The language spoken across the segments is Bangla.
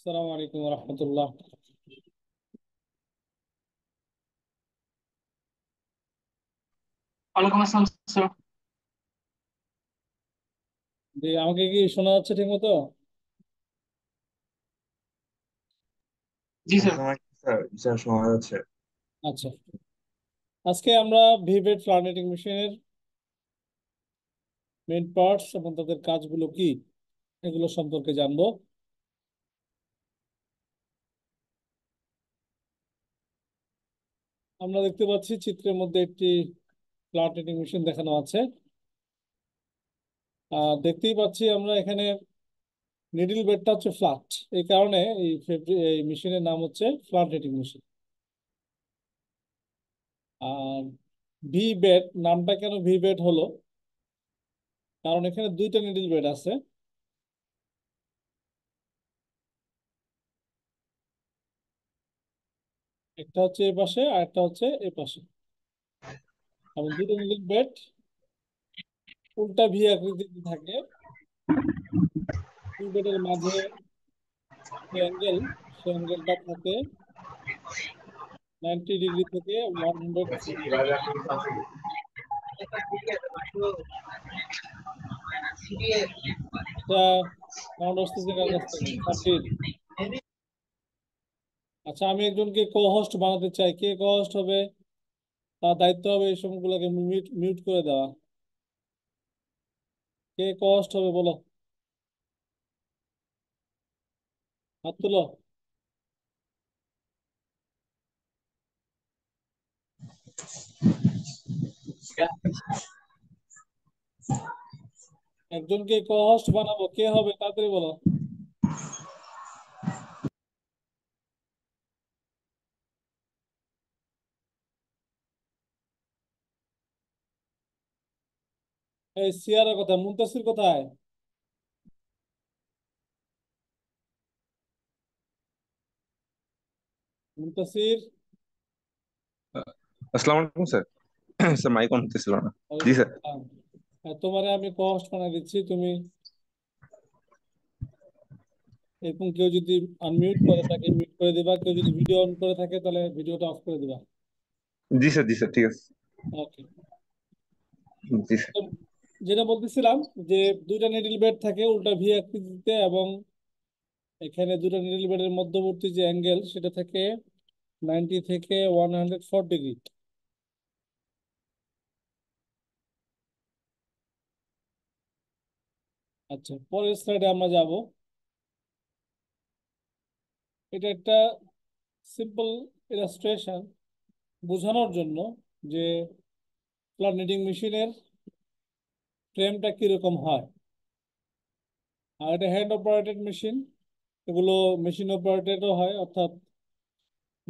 আসসালামু আলাইকুম রহমতুল্লাহ। ওয়ালাইকুম আসসালাম স্যার। জি, আমাকে কি শোনা যাচ্ছে ঠিক মতো? জি স্যার। আপনার স্যার স্যার শোনা যাচ্ছে। আচ্ছা, আজকে আমরা ভিভেড ফ্লার্নেটিং মেশিনের মেইন পার্টস এবং তাদের কাজগুলো কি এগুলো সম্পর্কে জানবো। আমরা দেখতে পাচ্ছি চিত্রের মধ্যে একটি ফ্লার্নেটিং মেশিন দেখানো আছে। দেখতেই পাচ্ছি আমরা এখানে নিডল বেডটা হচ্ছে ফ্ল্যাট, এই কারণে এই মেশিনের নাম হচ্ছে ফ্লার্নেটিং মেশিন। আর ভি বেড নামটা কেন ভি বেড হলো, কারণ এখানে দুইটা নিডল বেড আছে। একটা হচ্ছে এই পাশে আর একটা হচ্ছে এই পাশে, এবং দুটো নিডল বেড উল্টা ভি আকৃতিতে থাকে। দুই বেডের মাঝে যে অ্যাঙ্গেল, সে অ্যাঙ্গেলটা থাকে 90 ডিগ্রি থেকে 140 ডিগ্রি। এটা সাউন্ড আসতেছে কার কাছ থেকে? সাব্বির। আচ্ছা, আমি একজনকে কো হোস্ট বানাতে চাই, কে কো হোস্ট হবে? তার দায়িত্ব হবে এই সময়গুলোকে মিউট মিউট করে দেওয়া। কে কো হোস্ট হবে বলো, হাত তুলো। একজনকে কো হোস্ট বানাবো, কে হবে তাড়াতাড়ি বলো। এই সিয়ারের কথা, মুনতাসির কোথায়? মুনতাসির। আসসালামু আলাইকুম স্যার। স্যার মাইক অন হতেছিল না। জি স্যার। তোমারে আমি কো হোস্ট বানাই দিচ্ছি, তুমি এরকম কেউ যদি আনমিউট করে থাকে মিউট করে দিবা, কেউ যদি ভিডিও অন করে থাকে তাহলে ভিডিওটা অফ করে দিবা। জি স্যার, জি স্যার, ঠিক আছে। ওকে। জি স্যার। যেটা বলতেছিলাম যে দুইটা নিডল বেড থাকে উল্টা ভি আকৃতিতে, এবং এখানে দুটো নিডল বেডের মধ্যবর্তী যে অ্যাঙ্গেল সেটা থাকে 90 থেকে 104 ডিগ্রি। আচ্ছা, পরের স্লাইডে আমরা যাব। এটা একটা সিম্পল ইলাস্ট্রেশন বোঝানোর জন্য যে প্লানেটিং মেশিনের ফ্রেমটা কিরকম হয়। আর এটা হ্যান্ড অপারেটেড মেশিন, এগুলো মেশিন অপারেটেডও হয়, অর্থাৎ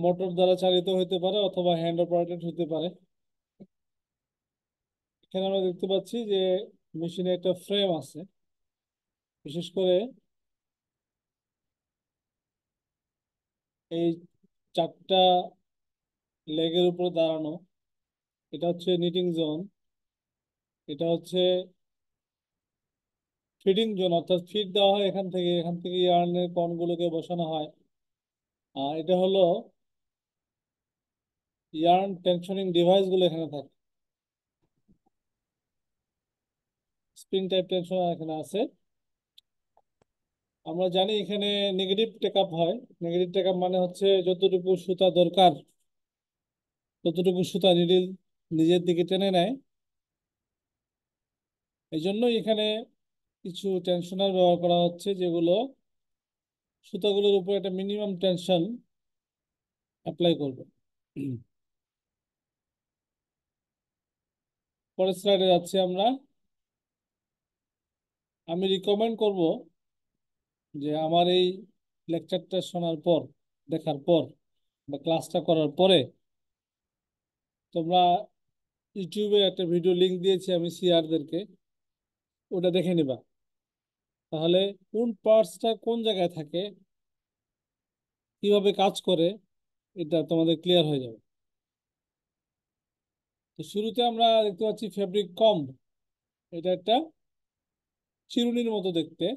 মোটর দ্বারা চালিত হতে পারে অথবা হ্যান্ড অপারেটেড হতে পারে। এখানে আমরা দেখতে পাচ্ছি যে মেশিনে একটা ফ্রেম আছে, বিশেষ করে এই চারটা লেগের উপরে দাঁড়ানো। এটা হচ্ছে নিটিং জোন, এটা হচ্ছে ফিডিং জোন, অর্থাৎ ফিড দেওয়া হয় এখান থেকে ইয়ার্নের কর্নগুলোকে বসানো হয়। আর এটা হলো ইয়ার্ন টেনশনিং ডিভাইস গুলো এখানে থাকে, স্প্রিং টাইপ টেনশনার এখানে আছে। আমরা জানি এখানে নেগেটিভ টেক আপ হয়। নেগেটিভ টেক আপ মানে হচ্ছে যতটুকু সুতা দরকার ততটুকু সুতা নিডিল নিজের দিকে টেনে নেয়। এই জন্যই এখানে কিছু টেনশনার ব্যবহার করা হচ্ছে, যেগুলো সুতাগুলোর উপর একটা মিনিমাম টেনশন অ্যাপ্লাই করবে। পরের স্লাইডে যাচ্ছি আমরা। আমি রিকমেন্ড করব যে আমার এই লেকচারটা শোনার পর, দেখার পর বা ক্লাসটা করার পরে তোমরা ইউটিউবে একটা ভিডিও লিংক দিয়েছি আমি সিআরদেরকে, ওটা দেখে নিবা। তাহলে কোন পার্টসটা কোন জায়গায় থাকে, কিভাবে কাজ করে, এটা তোমাদের ক্লিয়ার হয়ে যাবে। তো শুরুতে আমরা দেখতে পাচ্ছি ফেব্রিক কম্ব। এটা একটা চিরুনির মতো দেখতে।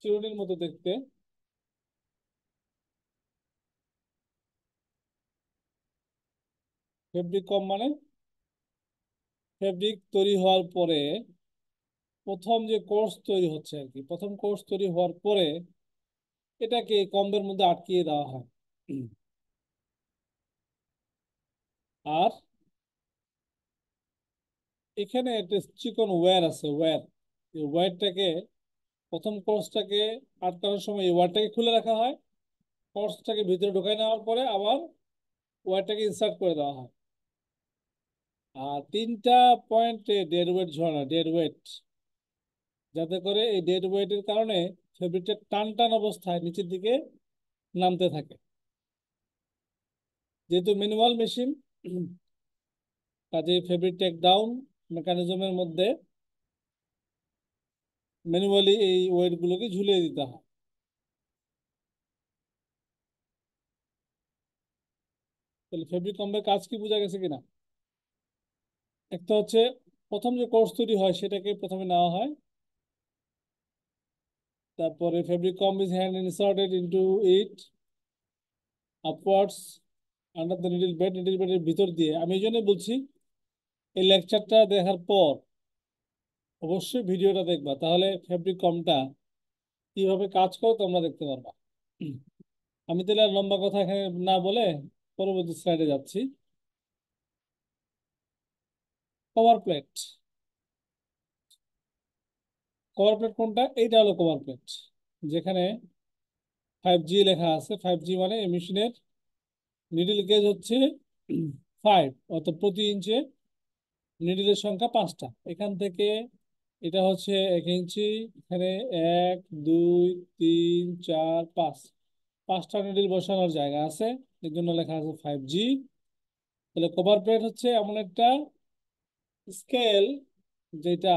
চিরুনির মতো দেখতে। ফেব্রিক কম মানে ফেব্রিক তৈরি হওয়ার পরে প্রথম যে কোর্স তৈরি হচ্ছে আর কি, প্রথম কোর্স তৈরি হওয়ার পরে এটাকে কম্বের মধ্যে আটকিয়ে দেওয়া হয়। আর এখানে একটা চিকন ওয়্যার আছে, ওয়্যার। এই ওয়্যারটাকে প্রথম কোর্সটাকে আটকানোর সময় এই ওয়্যারটাকে খুলে রাখা হয়, কোর্সটাকে ভিতরে ঢুকাই নেওয়ার পরে আবার ওয়্যারটাকে ইনসার্ট করে দেওয়া হয়। আর 3টা পয়েন্টে ডেড ওয়েট ঝরানো, ডেড ওয়েট, যাতে করে এই ডেড ওয়েটের কারণে ফেব্রিকটা টান টান অবস্থায় নিচের দিকে নামতে থাকে। যেহেতু ম্যানুয়াল মেশিন, কাজে ফেব্রিক টেক ডাউন মেকানিজমের মধ্যে ম্যানুয়ালি এই ওয়েট গুলোকে ঝুলিয়ে দিতে হয়। তাহলে ফেব্রিক কম্বের কাজ কি বোঝা গেছে কিনা? একটা হচ্ছে প্রথম যে কোর্স তৈরি হয় সেটাকে প্রথমে নেওয়া হয়, তারপরে fabric comb is hand inserted into it upwards under the needle bed, needle বেডের ভিতর দিয়ে। আমি এই জন্যই বলছি এই লেকচারটা দেখার পর অবশ্যই ভিডিওটা দেখবা, তাহলে ফেব্রিক কমটা কিভাবে কাজ করে তোমরা দেখতে পারবা। আমি তাহলে আর লম্বা কথা এখানে না বলে পরবর্তী স্লাইডে যাচ্ছি। কভার প্লেট, কভার প্লেট কোনটা? এইটা হলো কভার প্লেট, যেখানে 5G লেখা আছে। 5G মানে এই মেশিনের নিডল গেজ হচ্ছে 5, অর্থাৎ প্রতি ইঞ্চে নিডলের সংখ্যা 5টা। এখান থেকে এটা হচ্ছে 1 ইঞ্চি, এখানে 1 2 3 4 5, 5টা নিডল বসানোর জায়গা আছে, এর জন্য লেখা আছে 5G। তাহলে কভার প্লেট হচ্ছে এমন একটা স্কেল যেটা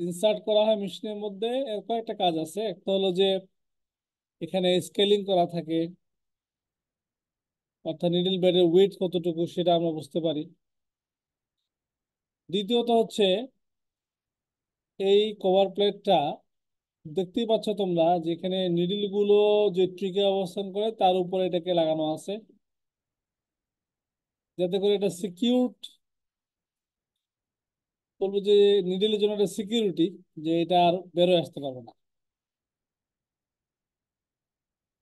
ইনসার্ট করা হয় মেশিনের মধ্যে। এর কয়েকটা কাজ আছে। একটা হলো যে এখানে স্কেলিং করা থাকে, অর্থাৎ নিডল বেডের ওয়েট কতটুকু সেটা আমরা বুঝতে পারি। দ্বিতীয়ত হচ্ছে এই কভার প্লেটটা দেখতেই পাচ্ছ তোমরা, যেখানে নিডল গুলো যে ট্রিকে অবস্থান করে তার উপরে এটাকে লাগানো আছে, যাতে করে এটা সিকিউরড, বলবো যে নিডলের জন্য একটা সিকিউরিটি, যে এটা আর বেরোয় আসতে পারবে না।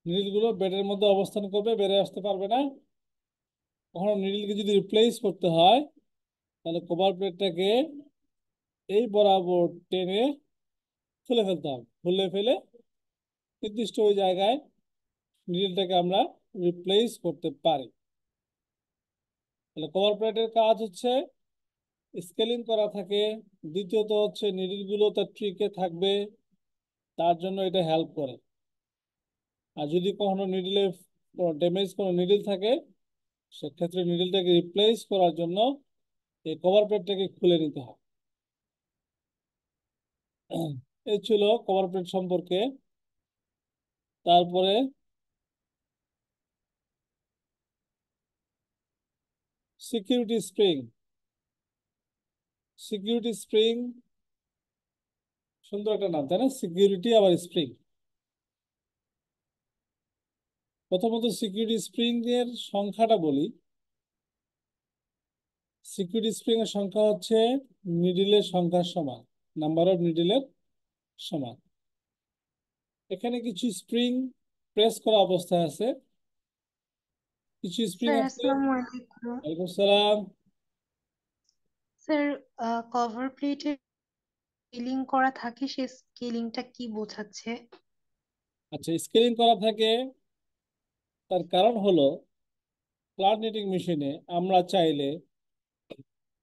নিডল গুলো বেডের মধ্যে অবস্থান করবে, বেরোয় আসতে পারবে না। কখনো নিডলকে যদি রিপ্লেস করতে হয় তাহলে কভার প্লেটটাকে এই বরাবর টেনে খুলে ফেলতে হবে। খুলে ফেলে নির্দিষ্ট ওই জায়গায় নিডলটাকে আমরা রিপ্লেস করতে পারি। তাহলে কভার প্লেটের কাজ হচ্ছে স্কেলিং করা থাকে। দ্বিতীয়ত হচ্ছে নিডল গুলো তার ট্রিকে থাকবে, তার জন্য এটা হেল্প করে। আর যদি কখনো নিডলে ড্যামেজ কোনো নিডল থাকে, সেক্ষেত্রে নিডলটাকে রিপ্লেস করার জন্য এই কভার প্লেটটাকে খুলে নিতে হয়। এই ছিল কভার প্লেট সম্পর্কে। তারপরে সিকিউরিটি স্প্রিং। সিকিউরিটি স্প্রিং সুন্দর একটা নাম, তাই না? সিকিউরিটি আবার স্প্রিং। প্রথমত সিকিউরিটি স্প্রিং এর সংখ্যাটা বলি। সিকিউরিটি স্প্রিং এর সংখ্যা হচ্ছে নিডলের সংখ্যার সমান, নাম্বার অফ নিডলের সমান। এখানে কিছু স্প্রিং প্রেস করা অবস্থায় আছে, কিছু স্প্রিং স্যার আছে। আসসালামু আলাইকুম। ওয়ালাইকুম সালাম। স্যার কভার প্লেটে স্কেলিং করা থাকে, সেই স্কেলিংটা কি বোঝাচ্ছে? আচ্ছা, স্কেলিং করা থাকে তার কারণ হলো ফ্ল্যাট নিটিং মেশিনে আমরা চাইলে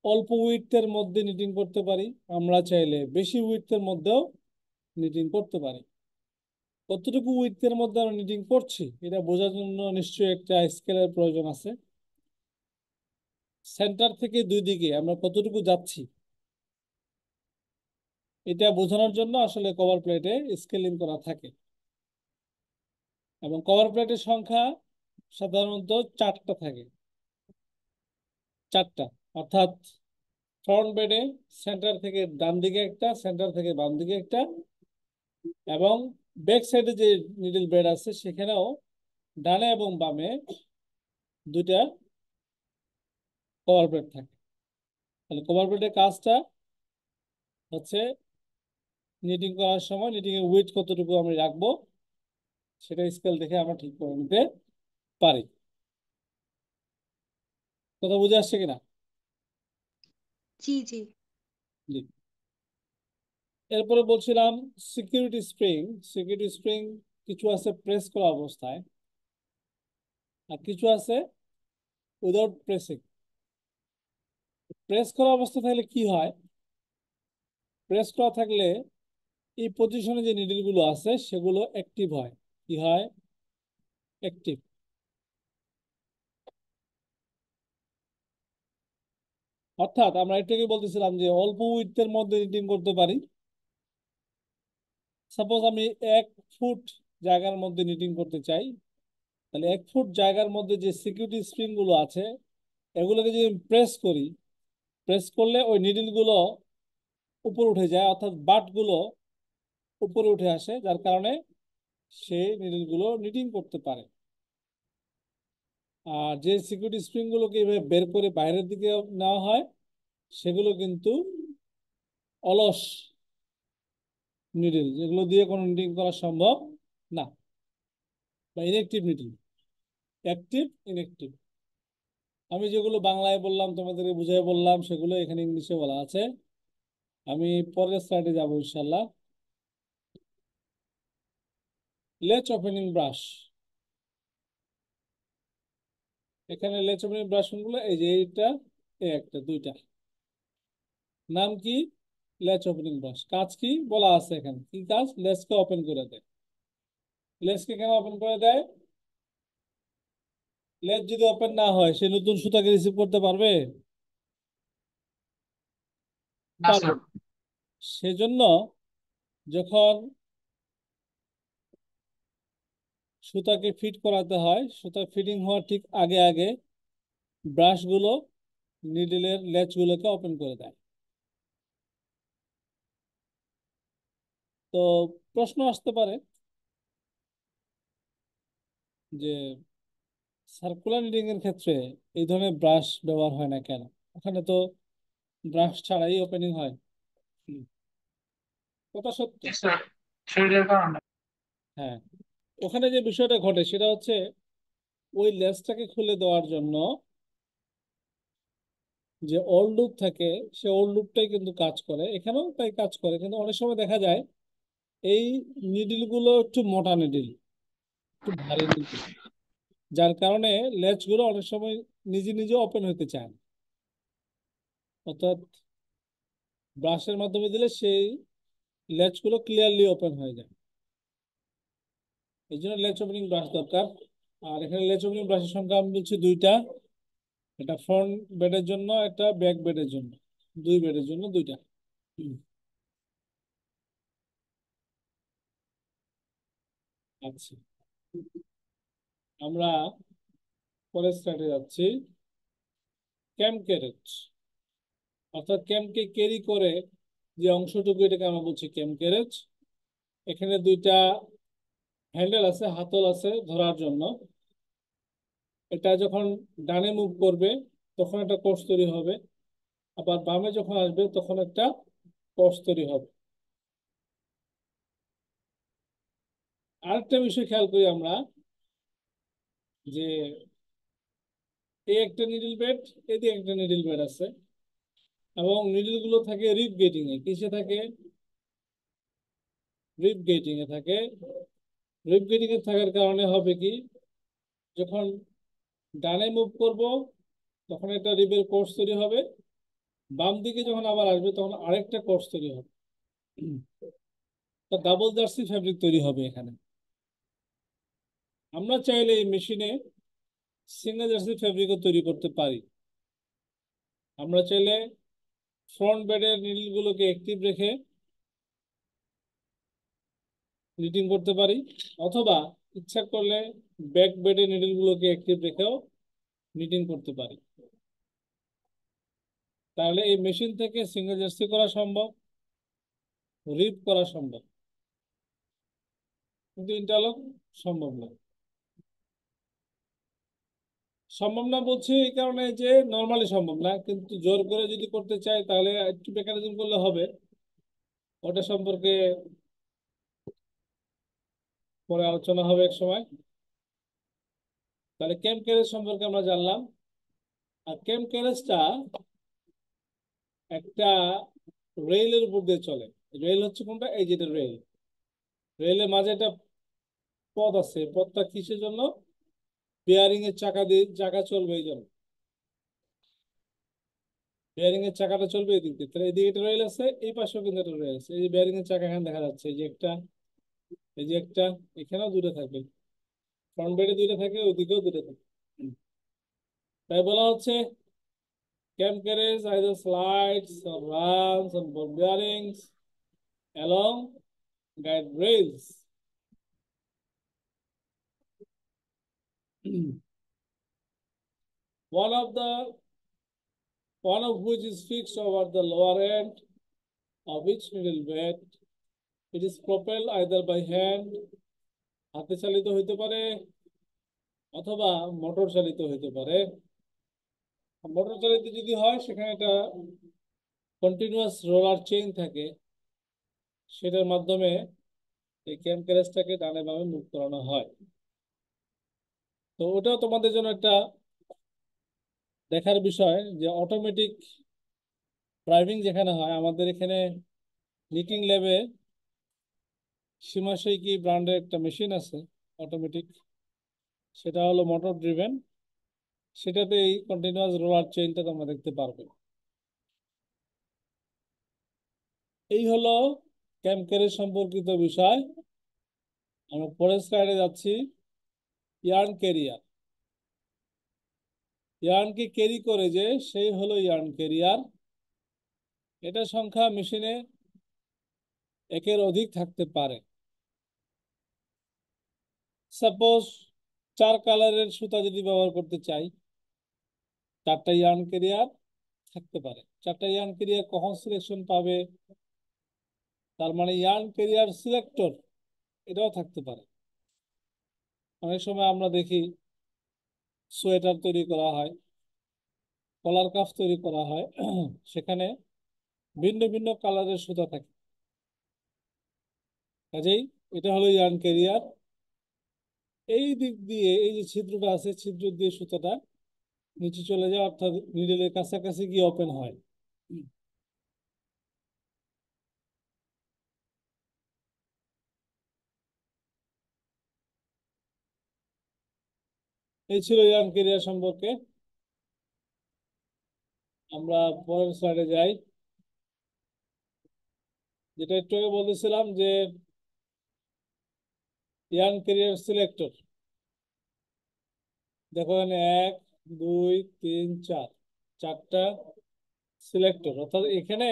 অল্প উইডথের মধ্যে নিটিং করতে পারি, আমরা চাইলে বেশি উইডথের মধ্যেও নিটিং করতে পারি। কতটুকু উইডথের মধ্যে আমরা নিটিং করছি এটা বোঝার জন্য নিশ্চয়ই একটা স্কেলের প্রয়োজন আছে। সেন্টার থেকে দুই দিকে আমরা কতটুকু যাচ্ছি এটা বোঝানোর জন্য আসলে কভার প্লেটে স্কেলিং করা থাকে। এবং কভার প্লেটের সংখ্যা সাধারণত 4টা থাকে, 4টা। অর্থাৎ ফ্রন্ট বেডে সেন্টার থেকে ডান দিকে একটা, সেন্টার থেকে বাম দিকে একটা, এবং ব্যাক সাইডে যে নিডল বেড আছে সেখানেও ডানে এবং বামে দুইটা কভার প্লেট থাকে। তাহলে কভার প্লেটের কাজটা হচ্ছে নিটিং করার সময় নিটিং এর ওয়েট কতটুকু আমি রাখবো সেটা স্কেল দেখে আমরা ঠিক করে নিতে পারি। কথা বুঝে আসছে কিনা? জি জি। জি। এরপরে বলছিলাম সিকিউরিটি স্প্রিং। সিকিউরিটি স্প্রিং কিছু আছে প্রেস করা অবস্থায়, আর কিছু আছে উইদাউট প্রেসিং। প্রেস করা অবস্থা থাকলে কি হয়? প্রেস করা থাকলে এই পজিশনে যে নিডল গুলো আছে সেগুলো অ্যাক্টিভ হয়। কি হয়? অ্যাক্টিভ। অর্থাৎ আমরা একটু আগে বলতেছিলাম যে অল্প উইডথের মধ্যে নিটিং করতে পারি। সাপোজ আমি 1 ফুট জায়গার মধ্যে নিটিং করতে চাই, তাহলে 1 ফুট জায়গার মধ্যে যে সিকিউরিটি স্প্রিং গুলো আছে এগুলোকে যদি প্রেস করি, প্রেস করলে ওই নিডল গুলো উপরে উঠে যায়, অর্থাৎ বাট গুলো উপরে উঠে আসে, যার কারণে সেই নিডল গুলো নিটিং করতে পারে। আর যে সিকিউরিটি স্প্রিং গুলোকে এইভাবে বের করে বাইরের দিকে নেওয়া হয় সেগুলো কিন্তু অলস নিডল, যেগুলো দিয়ে কোনো নিটিং করা সম্ভব না, বা ইনএক্টিভ নিডল। Active, inactive. আমি যেগুলো বাংলায় বললাম তোমাদেরকে বুঝিয়ে বললাম সেগুলো এখানে ইংলিশে বলা আছে। আমি পরের স্লাইডে যাবো ইনশাল্লাহ। লেচ ওপেনিং ব্রাশ। এখানে লেচ ওপেনিং ব্রাশ গুলো এই যে এইটা, এই একটা, দুইটা। নাম কি? লেচ ওপেনিং ব্রাশ। কাজ কি বলা আছে এখানে? কি কাজ? লেচকে ওপেন করে দেয়। লেচকে কেন ওপেন করে দেয়? লেজ যদি ওপেন না হয় সে নতুন সুতাকে রিসিভ করতে পারবে? না পারবে স্যার। না। সেজন্য যখন সুতাকে ফিট করাতে হয়, সুতা ফিটিং হওয়ার ঠিক আগে আগে ব্রাশগুলো নিডলের লেচগুলোকে ওপেন করে দেয়। তো প্রশ্ন আসতে পারে যে সার্কুলার নিডিং এর ক্ষেত্রে এই ধরনের ব্রাশ ব্যবহার হয় না কেন? ওখানে তো ব্রাশ ছাড়াই ওপেনিং হয়। হুম, কথা সত্য। জি স্যার, শরীরের কারণে। হ্যাঁ, ওখানে যে বিষয়টা ঘটে সেটা হচ্ছে ওই লেসটাকে খুলে দেওয়ার জন্য যে ওল্ড লুপ থাকে সে ওল্ড লুপটাই কিন্তু কাজ করে, এখানেও তাই কাজ করে, কিন্তু অনেক সময় দেখা যায় এই নিডিল গুলো একটু মোটা নিডিল, একটু ভারী নিডিল, যার কারণে লেচ গুলো অনেক সময় নিজে নিজে ওপেন হতে চায় না। অর্থাৎ ব্রাশের মাধ্যমে দিলে সেই লেচ গুলো ক্লিয়ারলি ওপেন হয়ে যায়। এই জন্য লেচ ওপেনিং ব্রাশ দরকার। আর এখানে লেচ ওপেনিং ব্রাশের সংখ্যা আমি বলছি দুইটা। এটা ফ্রন্ট বেডের জন্য, একটা ব্যাক বেডের জন্য, দুই বেডের জন্য দুইটা। হুম, আচ্ছা, আমরা পরের স্লাইডে যাচ্ছি। ক্যাম ক্যারেট, অর্থাৎ ক্যামকে ক্যারি করে যে অংশটুকু এটাকে আমরা বলছি ক্যাম ক্যারেজ। এখানে দুইটা হ্যান্ডেল আছে, হাতল আছে ধরার জন্য। এটা যখন ডানে মুভ করবে তখন একটা কোর্স তৈরি হবে, আবার বামে যখন আসবে তখন একটা কোর্স তৈরি হবে। আরেকটা বিষয় খেয়াল করি আমরা, যে এই একটা নিডল বেড, এদিকে একটা নিডল বেড আছে, এবং নিডল গুলো থাকে রিপ গেটিং এ। কিসে থাকে? রিপ গেটিং এ থাকে। রিপ গেটিং এ থাকার কারণে হবে কি, যখন ডানে মুভ করব তখন একটা রিবের কোর্স তৈরি হবে, বাম দিকে যখন আবার আসবে তখন আরেকটা কোর্স তৈরি হবে। তা ডাবল জার্সি ফ্যাব্রিক তৈরি হবে এখানে। আমরা চাইলে এই মেশিনে সিঙ্গেল জার্সি ফ্যাব্রিকও তৈরি করতে পারি। আমরা চাইলে ফ্রন্ট বেডের নিডল গুলোকে অ্যাক্টিভ রেখে নিটিং করতে পারি, অথবা ইচ্ছা করলে ব্যাক বেডের নিডল গুলোকে অ্যাক্টিভ রেখেও নিটিং করতে পারি। তাহলে এই মেশিন থেকে সিঙ্গেল জার্সি করা সম্ভব, রিপ করা সম্ভব, কিন্তু ইন্টারলক সম্ভব না। সম্ভব না বলছি এই কারণে যে নর্মালি সম্ভব না, কিন্তু জোর করে যদি করতে চাই তাহলে একটু মেকানিজম করলে হবে। ওটা সম্পর্কে পরে আলোচনা হবে এক সময়। তাহলে ক্যাম ক্যারেজ সম্পর্কে আমরা জানলাম। আর ক্যাম ক্যারেজটা একটা রেলের উপর দিয়ে চলে। রেল হচ্ছে কোনটা? এই যেটা রেল, রেলের মাঝে একটা পথ আছে। পথটা কিসের জন্য? বেয়ারিং এর চাকা দিয়ে, চাকা চলবে এই জন্য। বেয়ারিং এর চাকাটা চলবে এদিক দিয়ে, তাহলে এদিকে একটা রেল আছে, এই পাশেও কিন্তু একটা রেল আছে। এই যে বেয়ারিং এর চাকা এখানে দেখা যাচ্ছে, এই যে একটা, এই যে একটা, এখানেও দুটো থাকবে, ফ্রন্ট বেডে দুটো থাকে, ওইদিকেও দুটো থাকে। তাই বলা হচ্ছে cam carriage either slides or runs on ball bearings along guide rails. One of the one of which is fixed over the lower end of each needle bed. It is propelled either by hand, হাতে চালিত হইতে পারে, অথবা মোটর চালিত হইতে পারে। মোটর চালিত যদি হয় সেখানে একটা কন্টিনিউয়াস রোলার চেইন থাকে, সেটার মাধ্যমে এই ক্যাম ক্যারেজটাকে ডানে বামে মুভ করানো হয়। তো ওটাও তোমাদের জন্য একটা দেখার বিষয় যে অটোমেটিক ড্রাইভিং যেখানে হয়, আমাদের এখানে নিটিং ল্যাবে সীমাশৈকি ব্র্যান্ডের একটা মেশিন আছে অটোমেটিক, সেটা হলো মোটর ড্রিভেন। সেটাতে এই কন্টিনিউয়াস রোলার চেইনটা তোমরা দেখতে পারবে। এই হলো ক্যাম ক্যারেজ সম্পর্কিত বিষয়। আমরা পরের স্লাইডে যাচ্ছি। ইয়ার্ন ক্যারিয়ার, ইয়ার্নকে ক্যারি করে যে সেই হলো ইয়ার্ন ক্যারিয়ার। এটা সংখ্যা মেশিনে একের অধিক থাকতে পারে। সাপোজ 4 কালারের সুতা যদি ব্যবহার করতে চাই, 4টা ইয়ার্ন ক্যারিয়ার থাকতে পারে। 4টা ইয়ার্ন ক্যারিয়ার কখন সিলেকশন পাবে? তার মানে ইয়ার্ন ক্যারিয়ার সিলেক্টর এটাও থাকতে পারে। অনেক সময় আমরা দেখি সোয়েটার তৈরি করা হয়, কলার কাফ তৈরি করা হয়, সেখানে ভিন্ন ভিন্ন কালারের সুতা থাকে। কাজেই এটা হলো ইয়ার্ন ক্যারিয়ার। এই দিক দিয়ে এই যে ছিদ্রটা আছে, ছিদ্র দিয়ে সুতাটা নিচে চলে যায়, অর্থাৎ নিডলের কাছাকাছি গিয়ে ওপেন হয়। এই ছিল ইয়ার্ন ক্যারিয়ার সম্পর্কে। আমরা পরের স্লাইডে যাই। যেটা একটু আগে বলতেছিলাম যে ইয়ার্ন ক্যারিয়ার সিলেক্টর, দেখো এখানে 1 2 3 4, 4টা সিলেক্টর। অর্থাৎ এখানে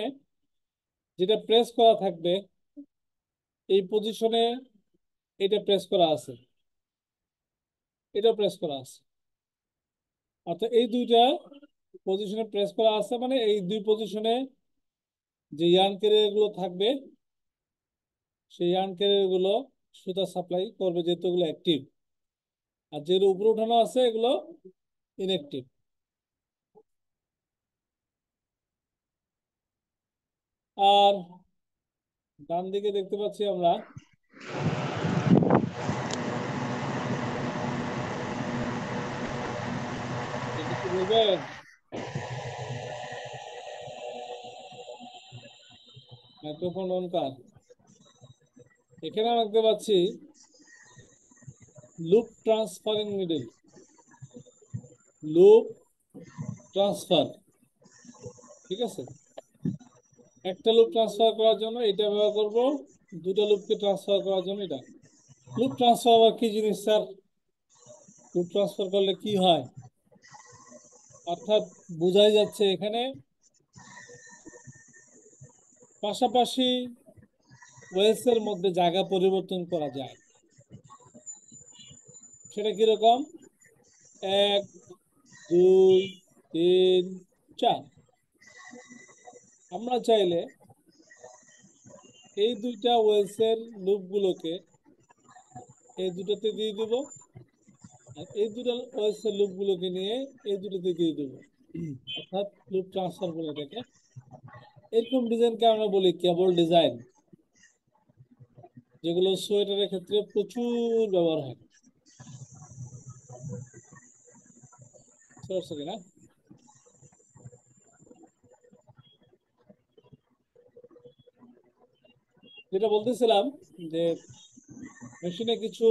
যেটা প্রেস করা থাকবে এই পজিশনে, এটা প্রেস করা আছে, এটা প্রেস করা আছে। অর্থাৎ এই দুইটা পজিশনে প্রেস করা আছে, মানে এই দুই পজিশনে যে ইয়ার্ন ক্যারিয়ার গুলো থাকবে সেই ইয়ার্ন ক্যারিয়ার গুলো সুতা সাপ্লাই করবে, যেহেতু এগুলো অ্যাক্টিভ। আর যেগুলো উপরে উঠানো আছে এগুলো ইনঅ্যাক্টিভ। আর ডান দিকে দেখতে পাচ্ছি আমরা এটা কি বলবেন? মাইক্রোফোন অন কর। এখানে আমরা দেখতে পাচ্ছি loop transferring needle, loop transfer. ঠিক আছে, একটা লুপ ট্রান্সফার করার জন্য এটা ব্যবহার করব, দুটো লুপকে ট্রান্সফার করার জন্য এটা। লুপ ট্রান্সফার আবার কি জিনিস স্যার? লুপ ট্রান্সফার করলে কি হয়? অর্থাৎ বোঝাই যাচ্ছে এখানে পাশাপাশি ওয়েলসের মধ্যে জায়গা পরিবর্তন করা যায়। সেটা কিরকম? 1 2 3 4, আমরা চাইলে এই দুইটা ওয়েলসের লুপগুলোকে এই দুটোতে দিয়ে দিব, আর এই দুটো ওয়েলসের লুপগুলোকে নিয়ে এই দুটোতে দিয়ে দিব, অর্থাৎ লুপ ট্রান্সফার বলে এটাকে। এরকম ডিজাইনকে আমরা বলি কেবল ডিজাইন, যেগুলো সোয়েটারের ক্ষেত্রে প্রচুর ব্যবহার হয়। সরি না, যেটা বলতেছিলাম যে মেশিনে কিছু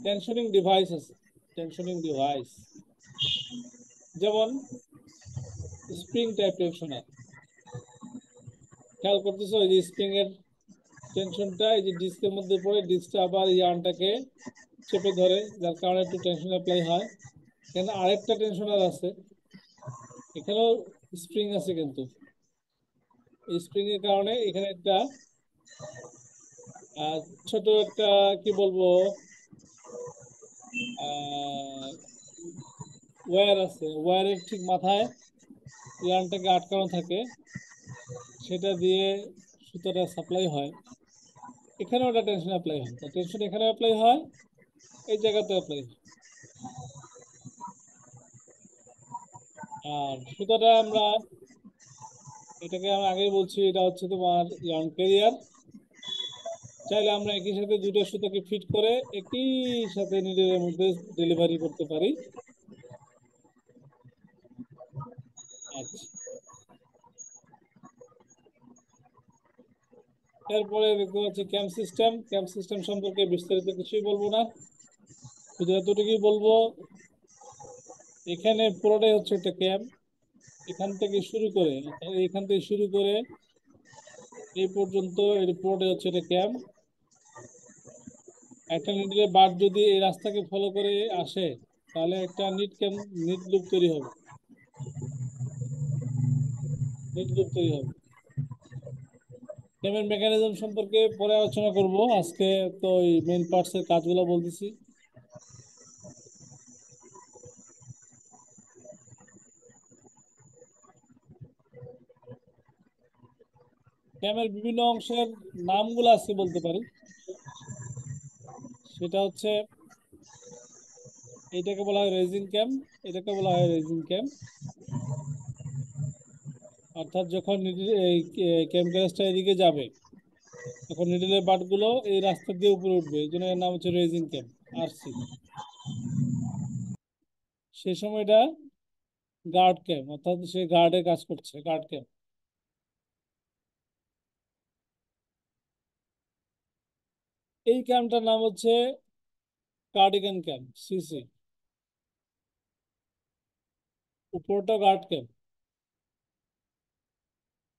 টেনশনিং ডিভাইস আছে। টেনশনিং ডিভাইস যেমন স্প্রিং টাইপ টেনশনার। খেয়াল করতেছো এই যে স্প্রিং এর টেনশনটা এই যে ডিস্কের মধ্যে পড়ে, ডিস্কটা আবার ইয়ার্নটাকে চেপে ধরে, যার কারণে একটু টেনশন অ্যাপ্লাই হয়। এখানে আরেকটা টেনশনার আছে, এখানেও স্প্রিং আছে, কিন্তু এই স্প্রিং এর কারণে এখানে একটা ছোট একটা কি বলবো ওয়্যার আছে, ওয়্যারের ঠিক মাথায় ইয়ার্নটাকে আটকানো থাকে, সেটা দিয়ে সুতোটা সাপ্লাই হয়। এখানেও একটা টেনশন অ্যাপ্লাই হয়, টেনশন এখানে অ্যাপ্লাই হয়, এই জায়গাতে অ্যাপ্লাই হয়। আর সুতোটা আমরা এটাকে আমি আগেই বলছি, এটা হচ্ছে তোমার ইয়ার্ন ক্যারিয়ার। চাইলে আমরা একই সাথে দুটো সুতোকে ফিট করে একই সাথে নিডলের মধ্যে ডেলিভারি করতে পারি। আচ্ছা, এরপরে দেখতে পাচ্ছি ক্যাম্প সিস্টেম। ক্যাম্প সিস্টেম সম্পর্কে বিস্তারিত কিছুই বলবো না, শুধু এতটুকুই বলবো, এখানে পুরোটাই হচ্ছে একটা ক্যাম্প। এখান থেকে শুরু করে, এখান থেকে শুরু করে এই পর্যন্ত এর পুরোটাই হচ্ছে একটা ক্যাম্প। একটা নিডলের বার যদি এই রাস্তাকে ফলো করে আসে, তাহলে একটা নিট লুপ তৈরি হবে, নিট লুপ তৈরি হবে। পেমেন্ট মেকানিজম সম্পর্কে পরে আলোচনা করব, আজকে তো এই মেইন পার্টস এর কাজগুলো বলতেছি। ক্যামের বিভিন্ন অংশের নামগুলো আজকে বলতে পারি। সেটা হচ্ছে, এটাকে বলা হয় রেজিং ক্যাম, এটাকে বলা হয় রেজিং ক্যাম। অর্থাৎ যখন এই ক্যাম গ্যাসটা এদিকে যাবে, তখন নিডলের বাটগুলো এই রাস্তা দিয়ে উপরে উঠবে, এই জন্য এর নাম হচ্ছে রেজিং ক্যাম, আরসি। সেই সময় এটা গার্ড ক্যাম, অর্থাৎ সে গার্ডে কাজ করছে, গার্ড ক্যাম। এই ক্যামটার নাম হচ্ছে কার্ডিগান ক্যাম, সিসি। উপরটা গার্ড ক্যাম,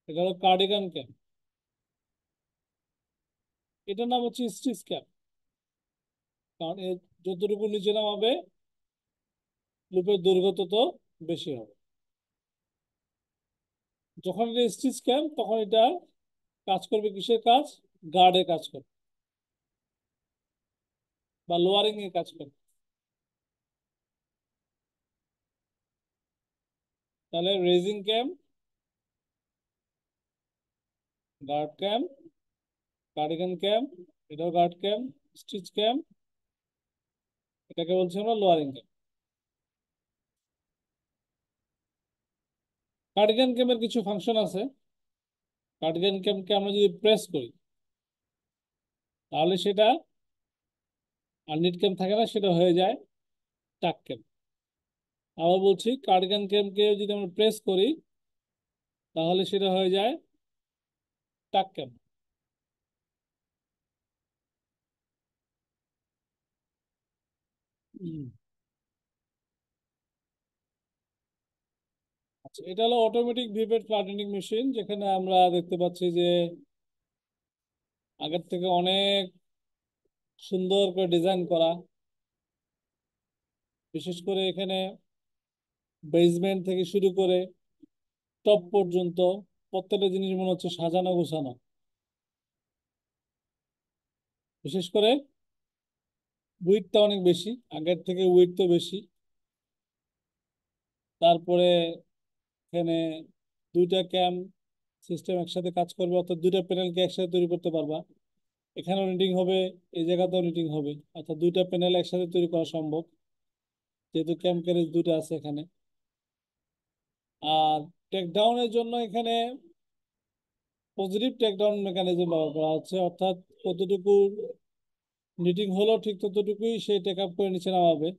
এটা হলো কার্ডিগান ক্যাম। এটার নাম হচ্ছে স্টিচ ক্যাম, কারণ এর যতটুকু নিচে নামাবে লুপের দৈর্ঘ্য তত বেশি হবে। যখন এটা স্টিচ ক্যাম, তখন এটা কাজ করবে কিসের কাজ? গার্ডে কাজ করবে বা লোয়ারিং এ কাজ করবে। তাহলে রেজিং ক্যাম, গার্ড ক্যাম, কার্ডিগান ক্যাম, এটাও গার্ড ক্যাম, স্টিচ ক্যাম, এটাকে বলছি আমরা লোয়ারিং ক্যাম। কার্ডিগান ক্যামের কিছু ফাংশন আছে। কার্ডিগান ক্যামকে আমরা যদি প্রেস করি, তাহলে সেটা আর নিট ক্যাম থাকে না, সেটা হয়ে যায় টাক ক্যাম। আবার বলছি, কার্ডিগান ক্যামকে যদি আমরা প্রেস করি, তাহলে সেটা হয়ে যায় টাক ক্যাম। আচ্ছা, এটা হলো অটোমেটিক ভিভেট ফ্ল্যাটেনিং মেশিন, যেখানে আমরা দেখতে পাচ্ছি যে আগের থেকে অনেক সুন্দর করে ডিজাইন করা। বিশেষ করে এখানে বেসমেন্ট থেকে শুরু করে টপ পর্যন্ত প্রত্যেকটা জিনিস মনে হচ্ছে সাজানো গোছানো। বিশেষ করে উইডথটা অনেক বেশি, আগের থেকে উইডথ তো বেশি। তারপরে এখানে দুইটা ক্যাম সিস্টেম একসাথে কাজ করবে, অর্থাৎ দুইটা প্যানেলকে একসাথে তৈরি করতে পারবা। এখানেও নিটিং হবে, এই জায়গাতেও নিটিং হবে, অর্থাৎ দুইটা প্যানেল একসাথে তৈরি করা সম্ভব, যেহেতু ক্যাম ক্যারেজ দুইটা আছে এখানে। আর টেক ডাউনের জন্য এখানে পজিটিভ টেক ডাউন মেকানিজম ব্যবহার করা হচ্ছে, অর্থাৎ কতটুকু নিটিং হলো ঠিক ততটুকুই সে টেক আপ করে নিচে নামাবে,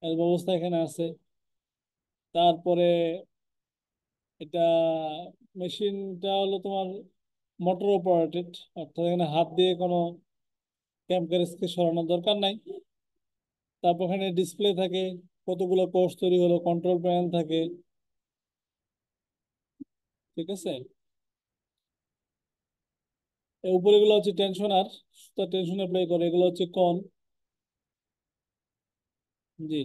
এর ব্যবস্থা এখানে আছে। তারপরে এটা মেশিনটা হলো তোমার মোটর অপারেটেড, অর্থাৎ এখানে হাত দিয়ে কোনো ক্যাম ক্যারেজকে সরানোর দরকার নাই। তারপর এখানে ডিসপ্লে থাকে, কতগুলো কোর্স তৈরি হলো, কন্ট্রোল প্যানেল থাকে, ঠিক আছে। এর উপরে এগুলো হচ্ছে টেনশনার, টেনশন অ্যাপ্লাই করে, এগুলো হচ্ছে কন। জি।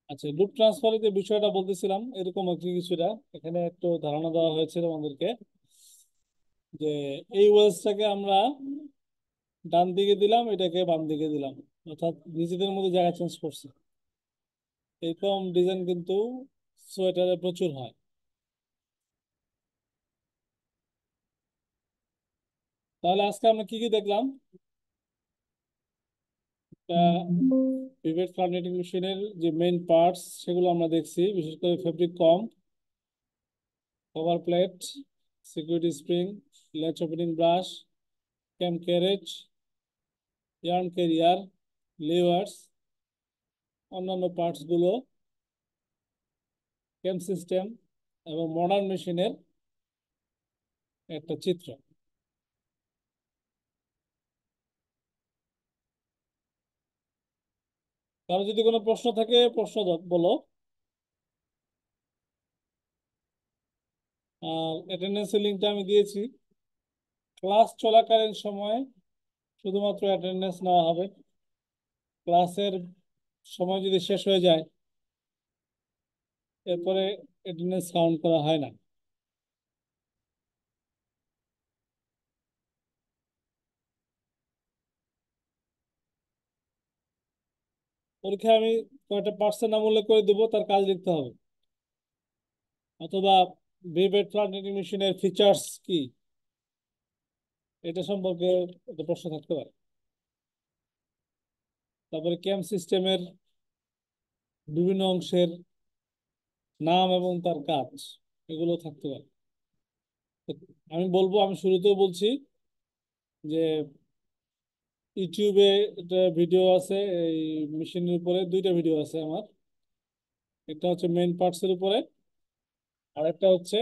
আচ্ছা, লুপ ট্রান্সফারের যে বিষয়টা বলতেছিলাম, এরকম একটি কিছুটা এখানে একটু ধারণা দেওয়া হয়েছিল আমাদেরকে, যে এই ওয়েলসটাকে আমরা ডান দিকে দিলাম, এটাকে বাম দিকে দিলাম, অর্থাৎ নিজেদের মধ্যে জায়গা চেঞ্জ করছে। এরকম ডিজাইন কিন্তু সোয়েটারে প্রচুর হয়। তাহলে আজকে আমরা কি কি দেখলাম? পিভেট ফ্ল্যাট নিটিং মেশিনের যে মেইন পার্টস সেগুলো আমরা দেখছি, বিশেষ করে fabric comb, cover plate, security spring, latch opening brush, cam carriage, yarn carrier, levers, অন্যান্য পার্টস গুলো, ক্যাম সিস্টেম এবং মডার্ন মেশিনের একটা চিত্র। কারো যদি কোনো প্রশ্ন থাকে প্রশ্ন বলো। আর অ্যাটেন্ডেন্সের লিঙ্কটা আমি দিয়েছি। ক্লাস চলাকালীন সময়ে শুধুমাত্র অ্যাটেন্ডেন্স নেওয়া হবে, ক্লাসের সময় যদি শেষ হয়ে যায় এরপরে অ্যাটেন্ডেন্স কাউন্ট করা হয় না। পরীক্ষায় আমি কয়েকটা পার্টসের নাম উল্লেখ করে দেবো, তার কাজ লিখতে হবে, অথবা ভিভেট ফ্ল্যাট নিটিং মেশিনের ফিচার্স কি এটা সম্পর্কে একটা প্রশ্ন থাকতে পারে। তারপরে ক্যাম সিস্টেমের বিভিন্ন অংশের নাম এবং তার কাজ, এগুলো থাকতে পারে। তো আমি বলবো, আমি শুরুতেও বলছি যে ইউটিউবে একটা ভিডিও আছে এই মেশিনের উপরে, দুইটা ভিডিও আছে আমার, একটা হচ্ছে মেইন পার্টস এর উপরে, আর একটা হচ্ছে